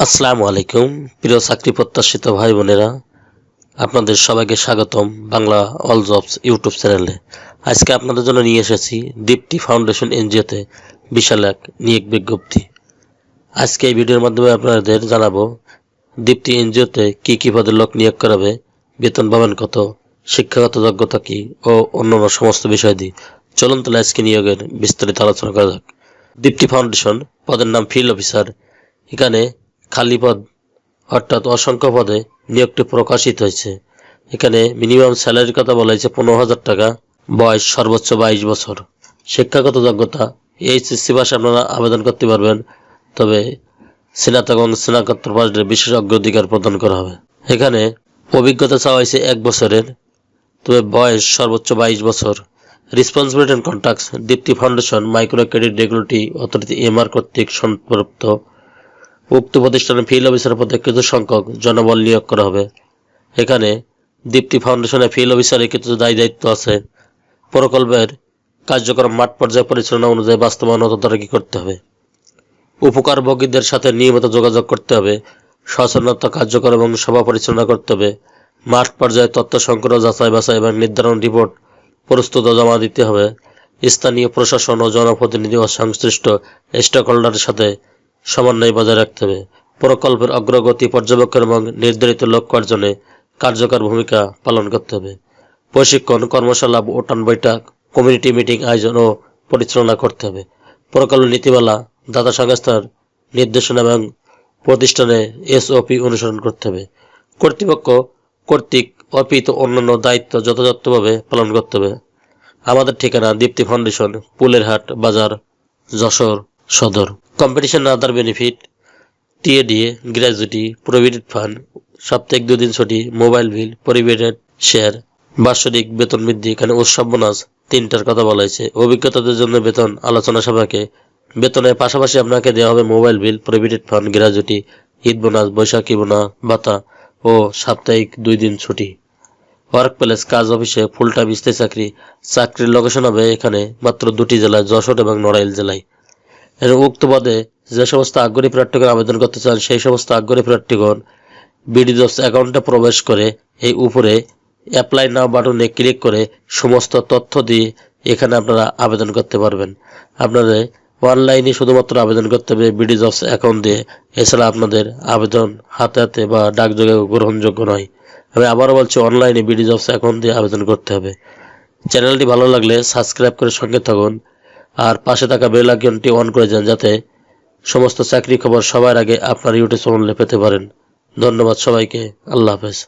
আসসালামু আলাইকুম প্রিয় চাকরি প্রত্যাশিত ভাই বোনেরা, আপনাদের সবাইকে স্বাগতম বাংলা অল জবস ইউটিউব চ্যানেলে। আজকে আপনাদের জন্য নিয়ে এসেছি দীপ্তি ফাউন্ডেশন এনজিওতে বিশাল এক নিয়োগ বিজ্ঞপ্তি। আজকে এই ভিডিওর মাধ্যমে আপনাদের জানাবো দীপ্তি এনজিওতে কি পদে লোক নিয়োগ করাবে, বেতন পাবেন কত, শিক্ষাগত যোগ্যতা কি ও অন্যান্য সমস্ত বিষয় দিয়ে। চলুন তাহলে আজকে নিয়োগের বিস্তারিত আলোচনা করা যাক। দীপ্তি ফাউন্ডেশন পদের নাম ফিল্ড অফিসার। এখানে খালি পদ অর্থাৎ অসংখ্য পদে নিয়োগটি প্রকাশিত হয়েছে। এখানে মিনিমাম স্যালারির কথা বলা হয়েছে 15,000 টাকা, বয়স সর্বোচ্চ 22 বছর, শিক্ষাগত যোগ্যতা এইচএসসি পাশে আপনারা আবেদন করতে পারবেন, তবে স্নাতক এবং স্নাতকোত্তর পাশে বিশেষ অগ্রাধিকার প্রদান করা হবে। এখানে অভিজ্ঞতা চাওয়া হয়েছে 1 বছরের, তবে বয়স সর্বোচ্চ 22 বছর। Responsibility and contracts Dipti Foundation Micro Credit Regulatory Authority MR কর্তৃক সম্পৃক্ত উক্ত প্রতিষ্ঠানে ফিল্ড অফিসার পদে কিছু সংখ্যক জনবল নিয়োগ করা হবে। এখানে দীপ্তি ফাউন্ডেশনে ফিল্ড অফিসারের কিছু দায়িত্ব আছে। প্রকল্পের কার্যক্রম মাঠ পর্যায়ে পরিচালনা অনুযায়ী বাস্তবায়ন ও তদারকি করতে হবে। উপকারভোগীদের সাথে নিয়মিত যোগাযোগ করতে হবে। সচেতনতা কার্যক্রম এবং সভা পরিচালনা করতে হবে। মাঠ পর্যায়ে তথ্য সংগ্রহ, যাচাই বাছাই এবং নির্ধারণ রিপোর্ট প্রস্তুত জমা দিতে হবে। স্থানীয় প্রশাসন ও জনপ্রতিনিধি ও সংশ্লিষ্ট স্টেক হোল্ডারের সাথে সমন্বয় বজায় রাখতে হবে। প্রকল্পের অগ্রগতি পর্যবেক্ষণ এবং নির্ধারিত লক্ষ্য অর্জনে কার্যকর ভূমিকা পালন করতে হবে। প্রশিক্ষণ, কর্মশালা, উঠান বৈঠক, কমিউনিটি মিটিং আয়োজন ও পরিচালনা করতে হবে। প্রকল্প নীতিমালা, দাতা সংস্থার নির্দেশনা এবং প্রতিষ্ঠানে এসওপি অনুসরণ করতে হবে। কর্তৃপক্ষ কর্তৃক অর্পিত অন্যান্য দায়িত্ব যথাযথভাবে পালন করতে হবে। আমাদের ঠিকানা দীপ্তি ফাউন্ডেশন, পুলেরহাট বাজার, যশোর সদর। Competition other benefit, TA DA, gratuity, provident fund, সাপ্তাহিক 2 দিন ছুটি, মোবাইল বিল, প্রভিডেন্ট শেয়ার, বার্ষিক বেতন বৃদ্ধি। এখানে উৎসব বোনাস 3টার কথা বলা হয়েছে। অভিজ্ঞতাদের জন্য বেতন আলোচনা সভাকে বেতনের পাশাপাশি আপনাকে দেওয়া হবে mobile bill, provident fund, gratuity, Eid bonus, Baishakhi bonus ভাতা ও সাপ্তাহিক 2 দিন ছুটি। ওয়ার্ক প্লেস, কাজ অফিসে ফুল টাইম স্থায়ী চাকরি। চাকরির লোকেশন হবে এখানে মাত্র 2টি জেলায়, যশোর এবং নড়াইল জেলায়। উক্ত পদে যে সমস্ত আগ্রহী প্রার্থীগণ আবেদন করতে চান সেই সমস্ত আগ্রহী প্রার্থীগণ বিডি জবস অ্যাকাউন্টে প্রবেশ করে এই উপরে অ্যাপ্লাই নাও বাটনে ক্লিক করে সমস্ত তথ্য দিয়ে এখানে আপনারা আবেদন করতে পারবেন। আপনাদের অনলাইনে শুধুমাত্র আবেদন করতে হবে বিডি জবস অ্যাকাউন্ট দিয়ে। এছাড়া আপনাদের আবেদন হাতে বা ডাকযোগে গ্রহণযোগ্য নয়। আমি আবারও বলছি, অনলাইনে বিডি জবস অ্যাকাউন্ট দিয়ে আবেদন করতে হবে। চ্যানেলটি ভালো লাগলে সাবস্ক্রাইব করে সঙ্গে থাকুন আর পাশে থাকা বেল আইকনটি অন করে যান, যাতে সমস্ত চাকরি খবর সবার আগে আপনার ইউটিউব চ্যানেলে পেতে পারেন। ধন্যবাদ সবাইকে। আল্লাহ হাফেজ।